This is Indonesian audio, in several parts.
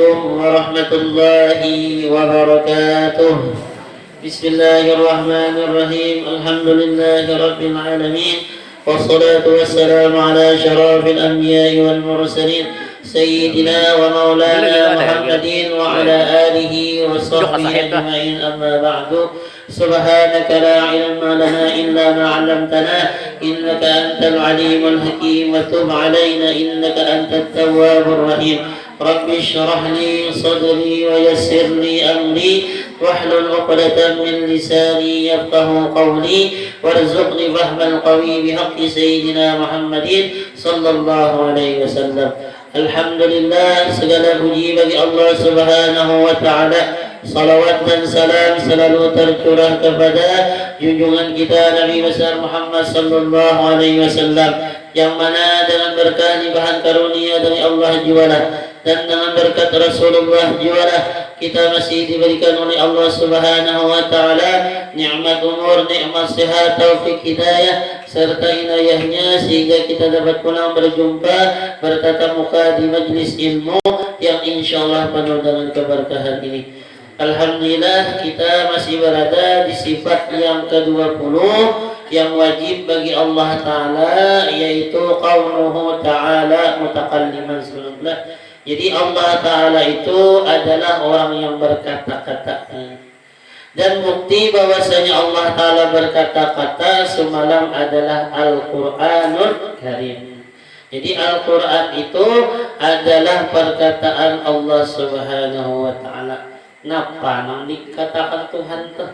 ورحمة الله وبركاته. بسم الله الرحمن الرحيم. الحمد لله رب العالمين، والصلاة والسلام على شرف الأنبياء والمرسلين سيدنا ومولانا محمد وعلى آله وصحبه أجمعين. أما بعد، سبحانك لا علم لنا إلا ما علمتنا إنك أنت العليم الحكيم، وتب علينا إنك أنت التواب الرحيم. رب اشرح لي صدري ويسر لي أمري واحلل عقدة من لساني يفقه قولي، وارزقني فهم القوي بحق سيدنا محمد صلى الله عليه وسلم. Alhamdulillah, segala puji bagi Allah Subhanahu wa taala. Salawat dan salam selalu tercurah kepada junjungan kita Nabi besar Muhammad sallallahu alaihi wasallam, yang mana dengan berkah limpahan karunia dari Allah jualah dan dengan berkat Rasulullah jualah kita masih diberikan oleh Allah Subhanahu wa taala nikmat umur, nikmat sehat, taufik hidayah serta inayahnya sehingga kita dapat pulang berjumpa bertatap muka di majlis ilmu yang insyaallah penuh dengan keberkahan ini. Alhamdulillah, kita masih berada di sifat yang ke-20 yang wajib bagi Allah Ta'ala, yaitu qawluhu ta'ala mutakalliman sunatlah. Jadi Allah Ta'ala itu adalah orang yang berkata-kata, dan bukti bahwasanya Allah Ta'ala berkata-kata semalam adalah Al-Quranul Karim. Jadi Al-Quran itu adalah perkataan Allah Subhanahu wa Ta'ala. Napa nang dikatakan Tuhan tuh?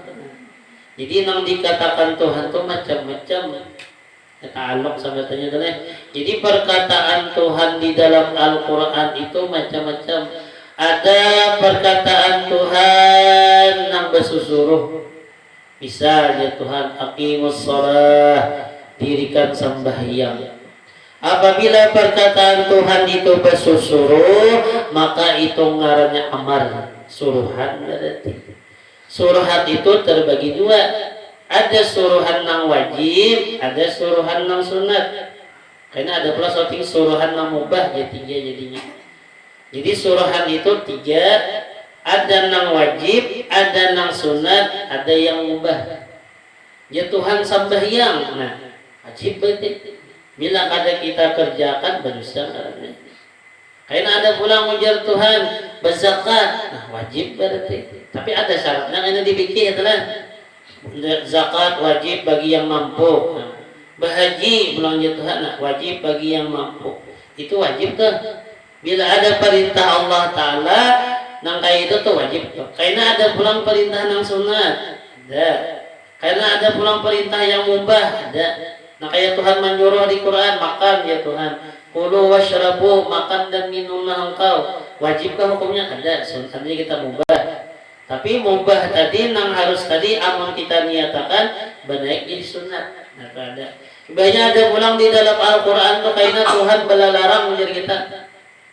Jadi nang dikatakan Tuhan tuh macam-macam. Ta'aluk sama tanya dulu. Jadi perkataan Tuhan di dalam Al-Quran itu macam-macam. Ada perkataan Tuhan nang bersusuruh. Misalnya Tuhan aqimus shalah, dirikan sembahyang. Apabila perkataan Tuhan itu bersusuruh, maka itu ngarannya amar, suruhan berarti. Suruhan itu terbagi dua. Ada suruhan nang wajib, ada suruhan nang sunat. Karena ada pula shooting suruhan nang mubah, ya tiga jadinya. Jadi suruhan itu tiga, ada nang wajib, ada nang sunat, ada yang mubah. Ya Tuhan sembahyang, nah wajib berarti. Bila kada kita kerjakan berdosa karena. Karena ada pula mengujar Tuhan berzakat, nah wajib berarti. Tapi ada syaratnya yang dibikin adalah zakat wajib bagi yang mampu. Nah, berhaji belanja Tuhan, nah wajib bagi yang mampu. Itu wajib tuh. Bila ada perintah Allah Ta'ala nang kayak itu tuh wajib tuh. Karena ada pulang perintah nang sunat, ada. Karena ada pulang perintah yang mubah, ada. Nah kayak Tuhan menyuruh di Quran, makan ya Tuhan, kulu washrabu, makan dan minumlah engkau. Wajibkah hukumnya? Ada, sunatnya kita mubah. Tapi mubah tadi nang harus tadi amun kita niatakan benaik jadi sunat. Nah ada. Banyak ada pulang di dalam Al-Quran tuh karena Tuhan belalarang menjadi kita.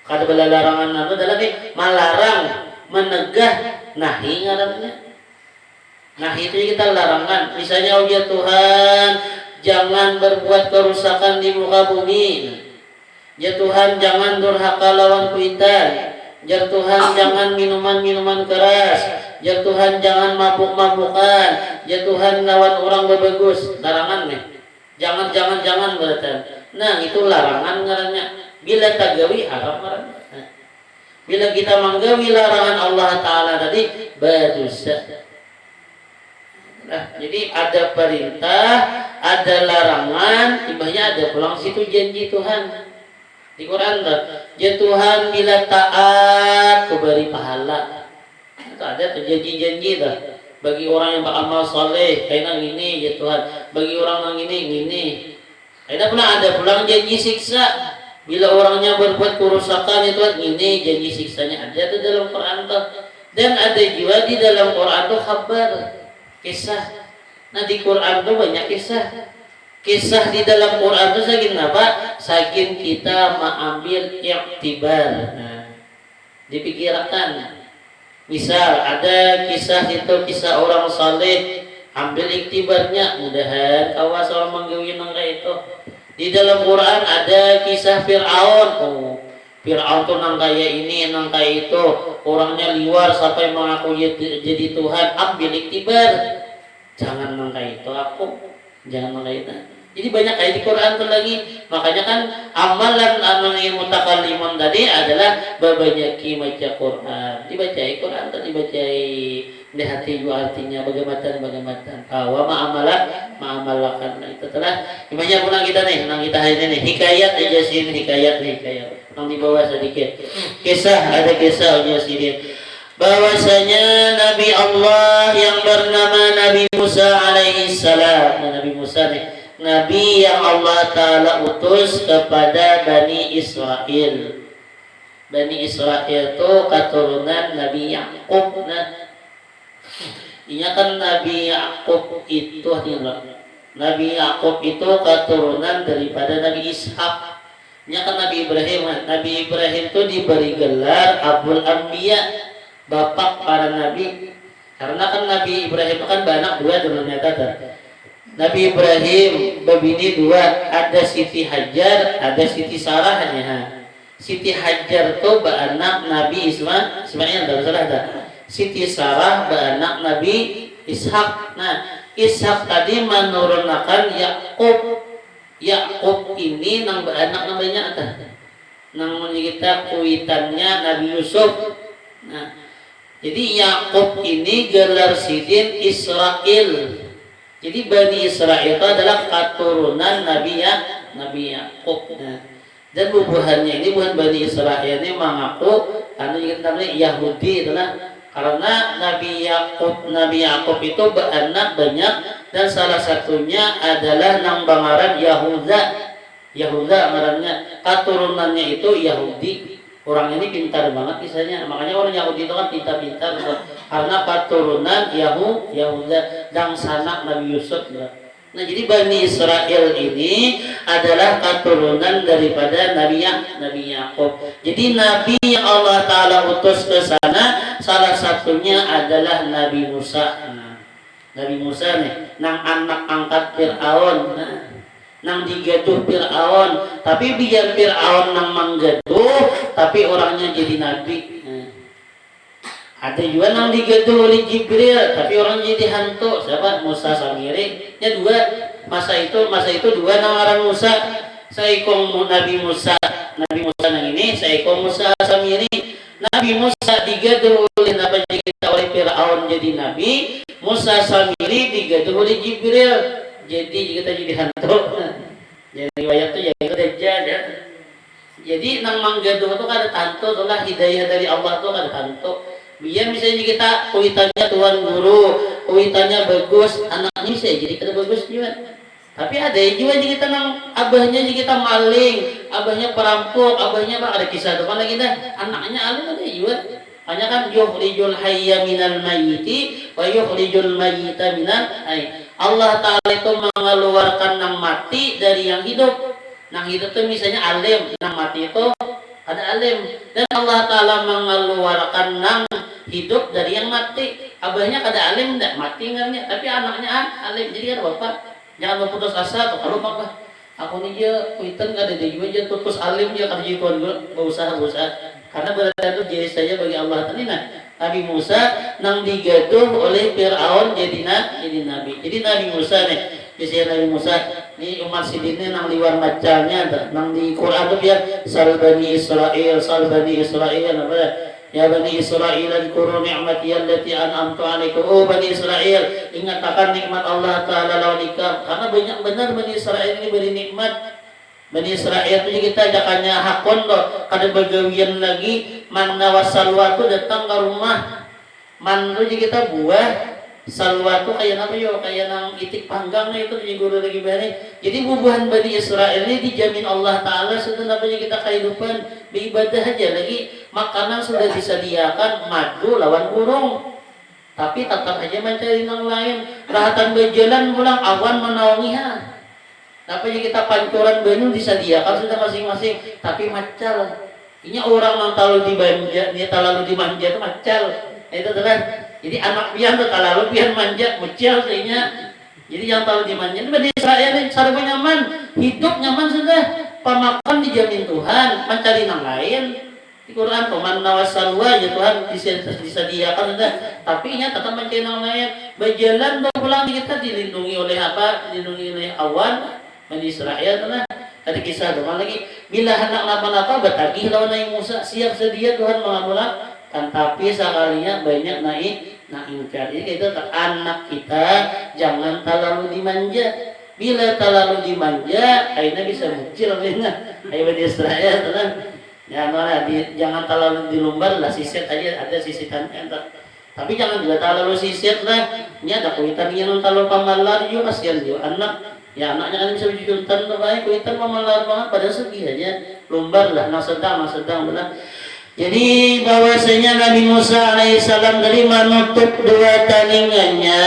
Kada belalarangan itu adalah melarang, menegah, nahi ngarannya. Nahi itu kita larangan. Misalnya ya Tuhan, jangan berbuat kerusakan di muka bumi. Ya Tuhan, jangan durhaka lawan kuitan. Ya Tuhan, jangan minuman-minuman keras. Ya Tuhan, jangan mabuk-mabukan. Ya Tuhan, lawan orang berbagus. Larangan nih. Jangan berarti. Nah, itu larangan ngarannya. Bila tagawi haram ngarannya. Nah, bila kita menggawi larangan Allah Ta'ala tadi berdosa. Nah, jadi ada perintah, ada larangan, ibahnya ada pulang situ janji Tuhan. Di Quran ya Tuhan bila taat kuberi pahala. Itu ada tuh janji-janji dah. Bagi orang yang beramal soleh, kayaknya gini ya Tuhan. Bagi orang yang gini. Kayaknya pula ada pulang janji siksa. Bila orangnya berbuat kerusakan itu ini janji siksanya ada tuh dalam Quran tuh. Dan ada juga di dalam Quran tuh kabar. Kisah. Nah di Quran tuh banyak kisah. Kisah di dalam Quran tuh saking apa? Saking kita mengambil iktibar. Nah, dipikirkan. Misal ada kisah itu kisah orang saleh, ambil iktibarnya. Mudahan awas orang menggawin nang itu. Di dalam Quran ada kisah Fir'aun. Oh, Fir'aun tuh nang kaya ini, nang kaya itu, orangnya liar sampai mengaku jadi Tuhan. Ambil iktibar, jangan nang kaya itu aku, jangan nang kaya itu. Jadi banyak kayak di Quran tuh lagi. Makanya kan amalan yang mutakallimun tadi adalah babanyaki baca Quran. Dibacai Quran tuh dibacai di hati juga artinya bagaimana. Wa ma'amalakan itu telah. Gimana pulang kita nih, nang kita hari ini hikayat aja sih hikayat. Nang di bawah sedikit. Ada kisah aja sih bahwasanya Nabi Allah yang bernama Nabi Musa alaihi salam. Nabi Musa nih Nabi yang Allah Ta'ala utus kepada Bani Israel. Bani Israel itu keturunan Nabi Yakub. Iya kan Nabi Yakub itu Nabi Yakub itu keturunan daripada Nabi Ishak. Iya kan Nabi Ibrahim. Nabi Ibrahim itu diberi gelar Abul Anbiya, bapak para nabi. Karena kan Nabi Ibrahim itu kan banyak dua dalamnya kata. Nabi Ibrahim berbini dua, ada Siti Hajar, ada Siti Sarahnya. Siti Hajar itu beranak Nabi Ismail, tidak salah tak? Siti Sarah beranak Nabi Ishak. Nah, Ishak tadi menurunkan Yakub. Yakub ini nang beranak namanya apa? Nang kita kuitannya Nabi Yusuf. Nah, jadi Yakub ini gelar sidin Israel. Jadi Bani Israel itu adalah keturunan Nabi Yakub. Nah, dan bubuhannya ini bukan Bani Israel ini mengaku karena kita namanya Yahudi itulah karena Nabi Yakub itu beranak banyak dan salah satunya adalah nang bangaran Yahuda ngarannya, keturunannya itu Yahudi. Orang ini pintar banget kisahnya, makanya orang Yahudi itu kan pintar-pintar karena keturunan Yahuda dan sanak Nabi Yusuf. Nah, jadi Bani Israel ini adalah keturunan daripada Nabi Yakub. Jadi Nabi yang Allah Ta'ala utus ke sana salah satunya adalah Nabi Musa. Nabi Musa nih, nang anak angkat Fir'aun. Nang digaduh Fir'aun, tapi biar Fir'aun nang menggaduh, tapi orangnya jadi nabi. Ada juga nang digaduh oleh Jibril, tapi orang jadi hantu. Siapa? Musa Samiri. Ya dua masa itu dua nang orang Musa. Saikong Nabi Musa nang ini, saikong Musa Samiri. Nabi Musa digaduh oleh Fir'aun jadi nabi. Musa Samiri digaduh oleh Jibril. Jadi kita jadi hantu. Jadi riwayat itu ya itu dajjal ya. Jadi nang manggaduh itu kan ada hantu, itulah hidayah dari Allah itu kan hantu. Biar misalnya kita kuitannya tuan guru, kuitannya bagus, anaknya bisa jadi kita bagus juga. Tapi ada juga kita nang abahnya kita maling, abahnya perampok, abahnya ada kisah itu kan kita anaknya alim ada juga. Hanya kan yukhrijul hayya minal mayyiti wa yukhrijul mayyita minal hayy. Allah Ta'ala itu mengeluarkan nang mati dari yang hidup. Nang hidup itu misalnya alim, nang mati itu ada alim. Dan Allah Ta'ala mengeluarkan nang hidup dari yang mati. Abahnya kada alim enggak mati enggaknya, tapi anaknya alim. Jadi kan bapak jangan berputus asa atau kalau bapak aku nih dia kuitan kada dia juga dia putus alim dia kerja tuan berusaha. Karena berarti itu jadi saja bagi Allah Ta'ala. Nabi Musa nang digaduh oleh Fir'aun jadi nabi. Jadi Nabi Musa nih, kisah Nabi Musa ini umat sidinnya nang liwar macamnya nang di Quran tuh biar sal Bani Israel apa ya Bani Israel dzkuru ni'mati allati an'amtu 'alaikum. Oh Bani Israel, ingat akan nikmat Allah Ta'ala lawanikam. Karena banyak benar Bani Israel ini beri nikmat. Bani Israel itu kita jakannya hakon loh, kada bagawian lagi manna wasalwa itu datang ke rumah. Man itu kita buah salwa itu kayak apa yo, kayak nang itik panggang itu di guru lagi bari. Jadi bubuhan Bani Israel ini dijamin Allah Ta'ala sudah namanya kita kehidupan beribadah aja lagi. Makanan sudah disediakan madu lawan burung. Tapi tetap aja mencari yang lain. Rahatan berjalan pulang awan menaungiha. Tapi kita pancuran banyu disediakan sudah masing-masing, tapi macal. Ini orang yang terlalu dimanja, dia terlalu dimanja itu macal. Itu adalah jadi anak pian tuh terlalu pian manja, macal sehingga. Jadi yang terlalu dimanja itu Bani Israel ini sarwa nyaman, hidup nyaman sudah. pamakan dijamin Tuhan, mencari yang lain. Di Quran paman nawasalwa ya Tuhan disediakan ada, tapi nya tetap mencari yang lain. Berjalan pulang kita dilindungi oleh apa? Dilindungi oleh awan Bani Israel nah. Ada kisah teman lagi, bila hendak napa-napa bertagih lawan Nabi Musa, siap sedia Tuhan mengampuni kan, tapi sekalinya banyak naik ingkar. Jadi itu anak kita jangan terlalu dimanja. Bila terlalu dimanja, akhirnya bisa muncul akhirnya. Ayo Bani Israel tenang. Ya mana jangan terlalu dilumbar lah, sisit aja ada sisitannya. Tapi jangan juga terlalu sisit lah. Ini ada kuitannya non terlalu pamalar juga kasihan juga anak. Ya anaknya kan bisa dijuntan tuh baik, kuitan pamalar banget pada segi aja. Lumbar lah, sedang benar. Jadi bahwasanya Nabi Musa alaihissalam tadi menutup dua talingannya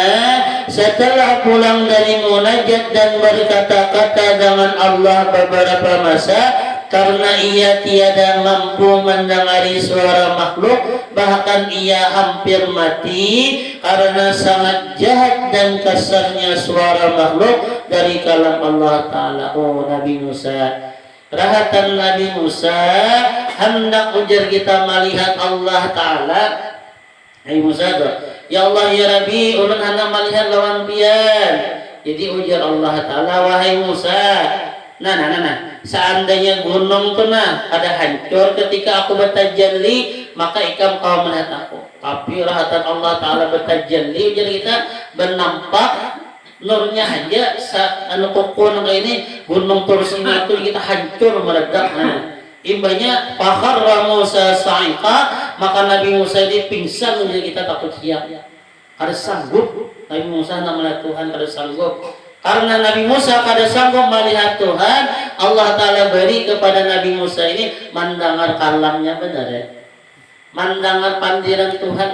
setelah pulang dari munajat dan berkata-kata dengan Allah beberapa masa karena ia tiada mampu mendengari suara makhluk, bahkan ia hampir mati karena sangat jahat dan kasarnya suara makhluk dari kalam Allah Ta'ala. Oh Nabi Musa, rahatan Nabi Musa hendak ujar kita melihat Allah Ta'ala. Nabi Musa tuh, ya Allah ya Rabbi ulun hendak melihat lawan pian. Jadi ujar Allah Ta'ala, wahai Musa, nah seandainya gunung tuh ada hancur ketika aku bertajalli, maka ikam kau melihat aku. Tapi rahatan Allah Ta'ala bertajalli ujar kita bernampak nurnya aja anu kokon ini gunung Tursina itu kita hancur meledak. Imbahnya fakharra Musa sa'iqa, maka Nabi Musa ini pingsan menjadi kita takut siap. Kada sanggup Nabi Musa melihat Tuhan, kada sanggup. Karena Nabi Musa kada sanggup melihat Tuhan, Allah Ta'ala beri kepada Nabi Musa ini mendengar kalamnya benar ya. Mendengar pandiran Tuhan.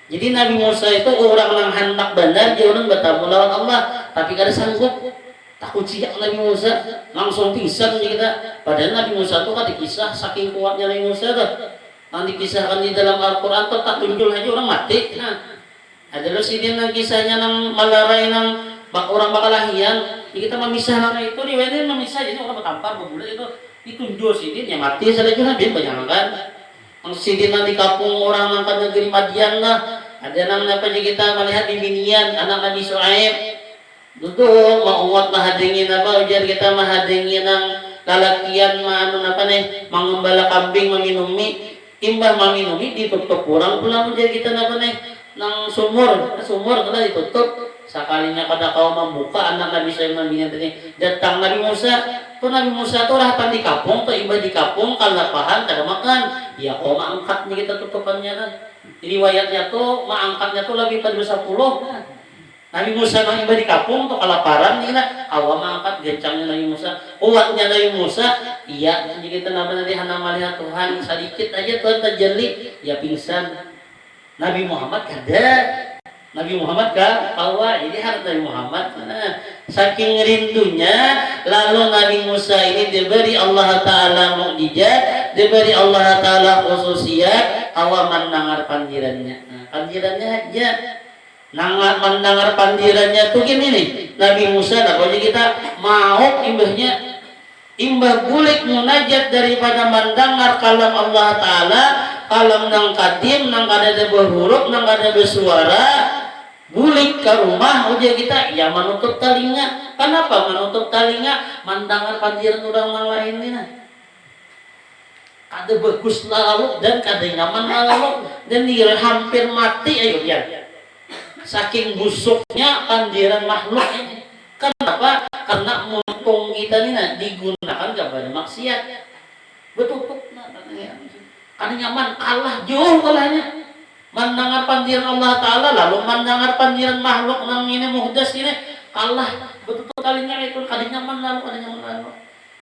Jadi Nabi Musa itu orang yang hendak benar, dia orang bertamu lawan Allah, tapi kada sanggup. Takut siap Nabi Musa, langsung pingsan kita. Padahal Nabi Musa itu kan dikisah saking kuatnya Nabi Musa tuh. Nanti kisahkan di dalam Al-Quran tuh tak tunjul aja orang mati. Ada lu sidin nang kisahnya nang malarai nang orang bakalahian. Kita memisah nang itu di wedding memisah jadi orang bertampar berbulan itu ditunjul sidin ya mati saja Nabi banyak kan. Nang sidin nang di kampung orang nang negeri Madian lah. Ada nang apa kita melihat di Binian anak Nabi Shu'aib. Duduk menguat mahadingin apa ujar kita mahadingin nang lalakian manu apa nih mengembala kambing meminumi imbah meminumi ditutup kurang pulang ujar kita apa nih nang sumur kena ditutup sekalinya pada kau membuka anak Nabi Sulaiman bin tadi datang Nabi Musa tuh rahatan di kampung tuh imbah di kampung kalau pahan kada makan ya kau mangkatnya kita tutupannya kan riwayatnya tuh mangkatnya tuh lebih pada 10 kan. Nabi Musa nang iba di kampung tuh kelaparan nih awam angkat gencangnya Nabi Musa, kuatnya Nabi Musa, iya jadi kita nanti hendak melihat Tuhan sedikit aja Tuhan terjeli, ya pingsan. Nabi Muhammad kada, Nabi Muhammad kawa, jadi harus Nabi Muhammad. Saking rindunya, lalu Nabi Musa ini diberi Allah Taala mukjizat, diberi Allah Taala khususiyat, awam mendengar panggilannya. Panggilannya aja. Mendengar pandirannya tuh gini nih Nabi Musa lah kalau kita mau imbah bulik munajat daripada mendengar kalam Allah Ta'ala kalam nang kadim nang kada ada berhuruf nang kada bersuara bulik ke rumah ujar kita ya menutup telinga. Kenapa menutup telinga? Mendengar pandiran orang lain nih kada bagus lalu dan kada nyaman lalu dan dia hampir mati ayo ya. Saking busuknya pandiran makhluk ini. Kenapa? Karena mumpung kita ini digunakan kepada maksiat. Betutup karena nyaman kalah jauh kalahnya. Mendengar pandiran Allah Ta'ala lalu mendengar pandiran makhluk nang ini muhdas ini kalah betutup kalinya itu kada nyaman lalu.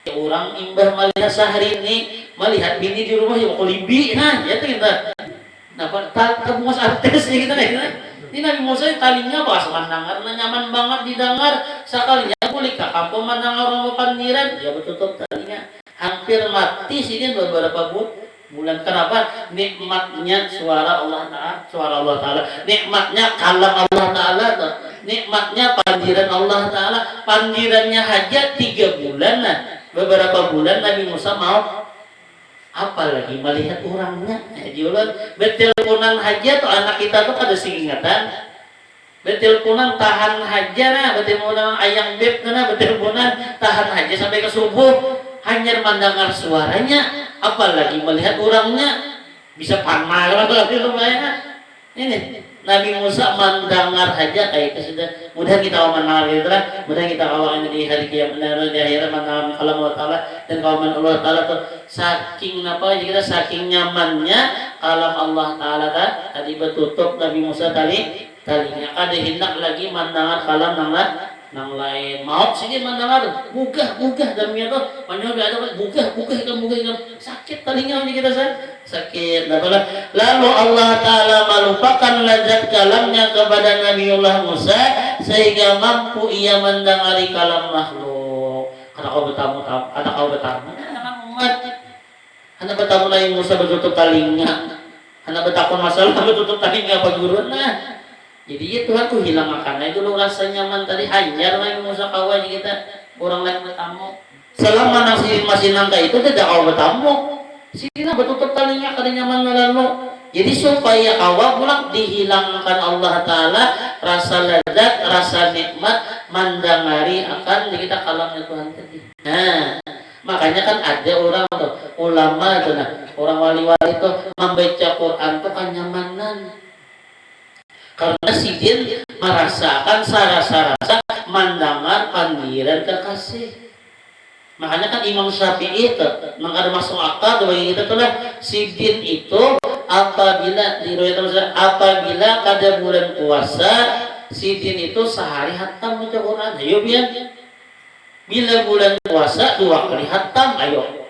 Ya, orang imbah melihat sehari ini melihat bini di rumah ya kolibi ya itu kita. Kebuas artis gitu nih. Ini Nabi Musa kalinya bahas mendengar, nyaman banget didengar. Sekalinya boleh ke kampung mendengar orang pandiran, ya betutup talinya. Hampir mati sini beberapa bulan. Kenapa? Nikmatnya suara Allah Ta'ala, nikmatnya kalam Allah Ta'ala, nikmatnya pandiran Allah Ta'ala. Pandirannya hajat 3 bulan beberapa bulan Nabi Musa mau apalagi melihat orangnya. Jualan beteleponan aja tuh anak kita tuh kada singatan. Beteleponan tahan aja nah, beteleponan ayang beb nah, beteleponan tahan aja sampai ke subuh. Hanya mendengar suaranya, apalagi melihat orangnya. Bisa panas lagi lumayan. Ini Nabi Musa mendengar aja kayak itu sudah. Mudah kita mendengar itu lah. Mudah kita kawan di hari kiamat di akhirat mendengar kalam Allah Taala dan kawan Allah Taala tuh saking apa kita saking nyamannya kalam Allah Taala tadi bertutup Nabi Musa talinya ada hendak lagi mendengar kalam nang lain mau sih mendengar bugah demi apa panjang ada bugah kan sakit talinya kita sakit lalu Allah Ta'ala melupakan lazat kalamnya kepada Nabiullah Musa sehingga mampu ia mendengari kalam makhluk. Karena kau bertamu anak umat anak bertamu lain Musa bertutup talinga anak bertakun masalah bertutup talinga apa guru nah. Jadi ya Tuhan tuh hilang makannya itu lo rasa nyaman tadi hajar lagi Musa kawan kita orang lain bertamu selama nasi masih nangka itu tidak kau bertamu sini betutup talinya kada nyaman lalu jadi supaya awak pulang dihilangkan Allah Ta'ala rasa lezat rasa nikmat mendengari akan kita kalamnya Tuhan tadi. Nah makanya kan ada orang tuh ulama tuh nah orang wali-wali tuh membaca Quran tuh kan nyamanan. Karena sidin merasakan rasa mendengar panggilan kekasih. Makanya kan Imam Syafi'i itu mengada masuk akal bagi kita tuh lah sidin itu apabila kada bulan puasa sidin itu sehari hatam baca Quran. Ayo biar bila bulan puasa 2 kali hatam ayo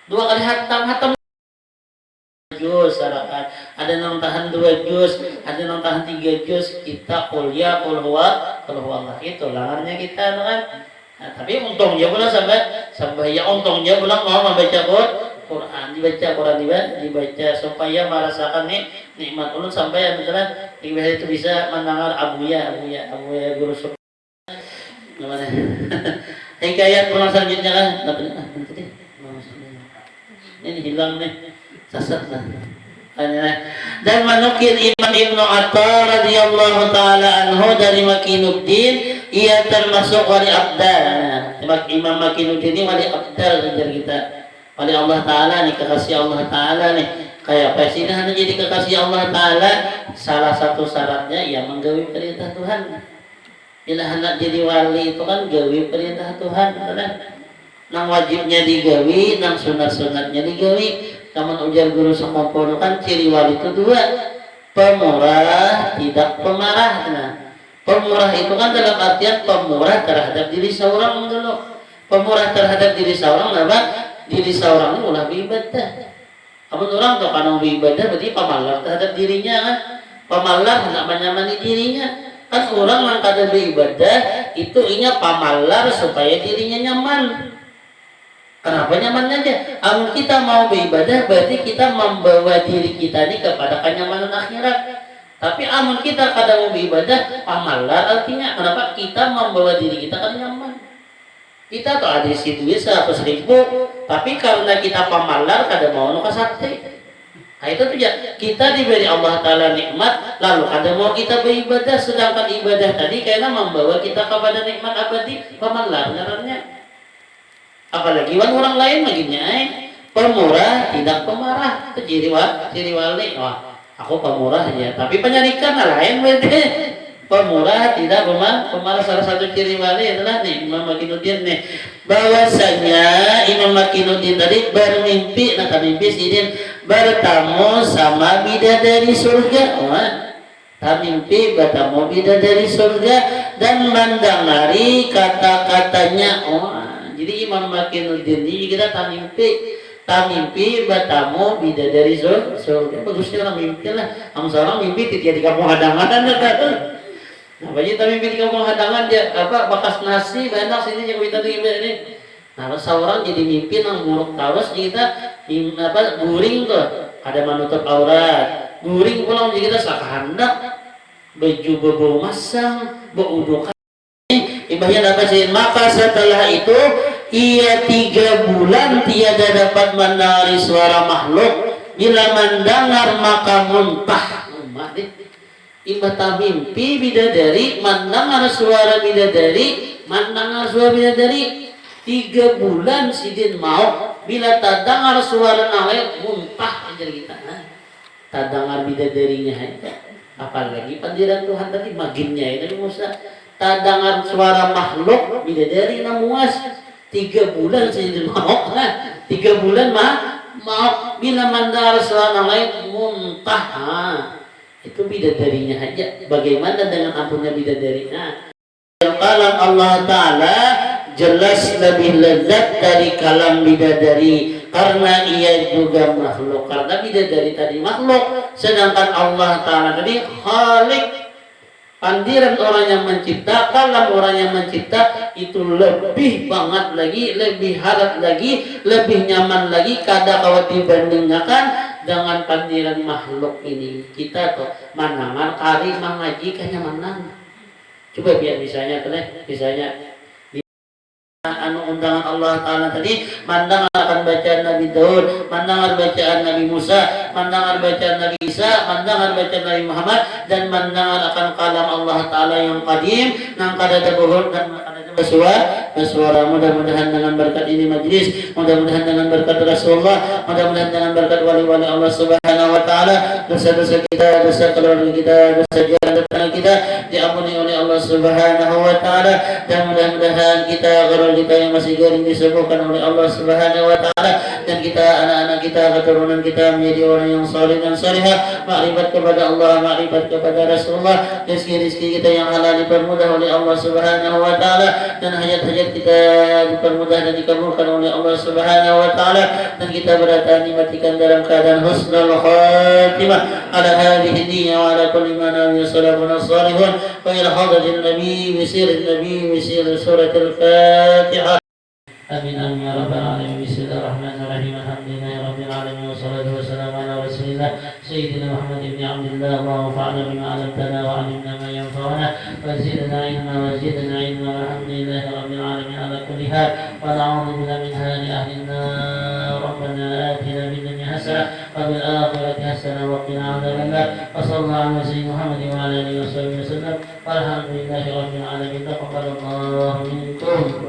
2 kali hatam juz sarakat ada yang tahan 2 juz ada yang tahan 3 juz kita kuliah kulhuwa Allah itu langarnya kita kan nah, tapi untungnya pula sampai ya untungnya pula mau membaca Quran dibaca supaya merasakan nikmat ulun sampai misalnya itu bisa mendengar abuya guru surga gimana hikayat pulang selanjutnya kan ini hilang nih sesat lah. Dan menukil Imam Ibnu Atha radhiyallahu taala anhu dari Makinuddin ia termasuk wali abdal. Imam Makinuddin ini wali abdal kejar kita. Wali Allah Taala nih kekasih Allah Taala nih. Kayak presiden jadi kekasih Allah Taala salah satu syaratnya ia menggawi perintah Tuhan. Bila hendak jadi wali itu kan gawi perintah Tuhan kan. Nang wajibnya digawi, nang sunat-sunatnya digawi. Namun ujar guru sekompono kan ciri wali itu 2 pemurah tidak pemarah. Nah, pemurah itu kan dalam artian pemurah terhadap diri seorang dulu. Pemurah terhadap diri seorang apa? Diri seorang ini ulah beribadah. Apa orang tuh kalau beribadah berarti pemalar terhadap dirinya kan? Pemalar hendak menyamani dirinya. Kan orang yang kada beribadah itu inya pamalar supaya dirinya nyaman. Kenapa nyamannya aja? Amun kita mau beribadah berarti kita membawa diri kita ini kepada kenyamanan akhirat. Tapi amun kita kadang mau beribadah pamalar artinya kenapa kita membawa diri kita kan nyaman. Kita tuh ada isi duit 100.000 tapi karena kita pamalar kadang mau nuka sakti. Nah itu tuh ya kita diberi Allah Ta'ala nikmat lalu kadang mau kita beribadah sedangkan ibadah tadi karena membawa kita kepada nikmat abadi pamalar ngarannya. Apalagi orang lain baginya pemurah tidak pemarah itu ciri wali. Wah aku pemurah ya tapi penyarikan lain berarti pemurah tidak pemarah salah satu ciri wali adalah nih Imam Makinuddin nih bahwasanya Imam Makinuddin tadi bermimpi mimpi sidin bertamu sama bidadari surga. Mimpi bertamu bidadari surga dan mendengari kata-katanya. Jadi Imam Makinuddin ini kita mimpi bertamu bidadari surga. Bagusnya orang mimpi lah. Seorang mimpi tidak di kampung hadangan nah bagi mimpi di kampung hadangan dia bakas nasi banyak sini yang kita ini. Nah seorang jadi mimpi nang buruk tawas kita guring tuh ada menutup aurat guring pulang jadi kita sakahandak baju bau masam bau udukan ibahnya apa sih maka setelah itu ia 3 bulan tiada dapat mendengar suara makhluk. Bila mendengar maka muntah. Imbata mimpi bidadari, mendengar suara bidadari, mendengar suara bidadari. 3 bulan sidin mau. Bila tak dengar suara nalai muntah aja kita. Tak dengar bidadarinya aja. Apalagi pandiran Tuhan tadi maginnya ini Musa. Tak dengar suara makhluk bidadari namuas. 3 bulan sidin mau. 3 bulan mau. Bila mendengar suara nalai muntah. Itu bidadarinya aja. Bagaimana dengan ampunnya bidadarinya? Kalam Allah Ta'ala jelas lebih lezat dari kalam bidadari karena ia juga makhluk. Karena bidadari tadi makhluk, sedangkan Allah Ta'ala tadi khalik. Pandiran orang yang mencipta, kalam orang yang mencipta itu lebih banget lagi, lebih harap lagi, lebih nyaman lagi kada kawat dibandingkan dengan pandiran makhluk ini. Kita tuh manangan kari mengaji kenyamanan. Coba biar misalnya anu undangan Allah Ta'ala tadi mandangan akan bacaan Nabi Daud, mandangan bacaan Nabi Musa, mandangan bacaan Nabi Isa, mandangan bacaan Nabi Muhammad, dan mandangan akan kalam Allah Ta'ala yang qadim nang kada terbohong dan bersuara. Mudah-mudahan dengan berkat ini majlis, mudah-mudahan dengan berkat Rasulullah, mudah-mudahan dengan berkat wali-wali Allah Subhanahu wa Ta'ala, dosa-dosa kita, dosa keluarga kita, dosa jalan kita diampuni oleh Allah Subhanahu wa Ta'ala, dan mudah-mudahan kita kita yang masih garing disembuhkan oleh Allah Subhanahu wa Ta'ala, dan kita anak-anak kita, keturunan kita menjadi orang yang saleh dan salihah, makrifat kepada Allah, makrifat kepada Rasulullah, rezeki-rezeki kita yang halal dipermudah oleh Allah Subhanahu wa Ta'ala, dan hajat-hajat kita dipermudah dan dikabulkan oleh Allah Subhanahu wa Ta'ala, dan kita berada dimatikan dalam keadaan husnul khatimah ala hadhihi niyyah wa ala kulli ma nawi salafun salihun wa ila hadratin nabi wisir nabi wisir suratul Fatihah. Amin amin ya rabbal alamin. Bismillahirrahmanirrahim. Alhamdulillahi rabbil alamin wassalatu wassalamu ala rasulillah sayyidina Muhammad ibn Abdullah. Allahumma fa'alna bima 'allamtana wa 'allimna ma yanfa'una wa zidna ilma walhamdulillahi rabbil alamin ala kulli hal wa na'udzu bika min hali ahli an-nar. Rabbana atina fid dunya hasanah wa fil akhirati hasanah wa qina 'adzabannar. Wa sallallahu ala sayyidina Muhammad wa ala alihi wasallam. Walhamdulillahi rabbil alamin. Taqabbalallahu minkum.